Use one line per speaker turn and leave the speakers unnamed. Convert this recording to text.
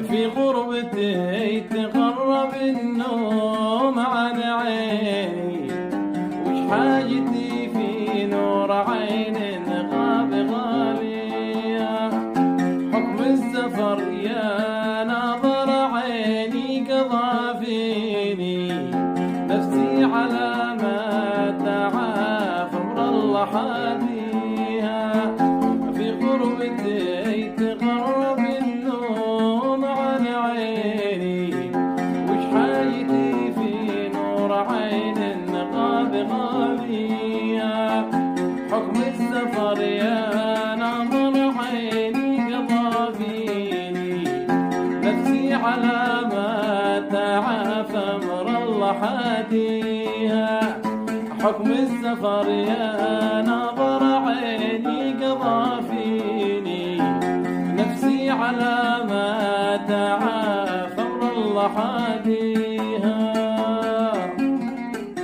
في غربتي تغرب النوم عن عيني، وش حاجتي في نور عين غاب غالية. حكم السفر يا ناظر عيني قضى فيني، نفسي على ما تعافى امر الله حاديها. في غربتي تغرب النوم عن عيني، وش حاجتي في نور عين غاب غالية. حكم السفر يا ناظر عيني قضى فيني، نفسي على ما تعافى امر الله حاديها. حكم السفر يا ناظر عيني قضى فيني، نفسي على ما تعافى امر الله حاديها.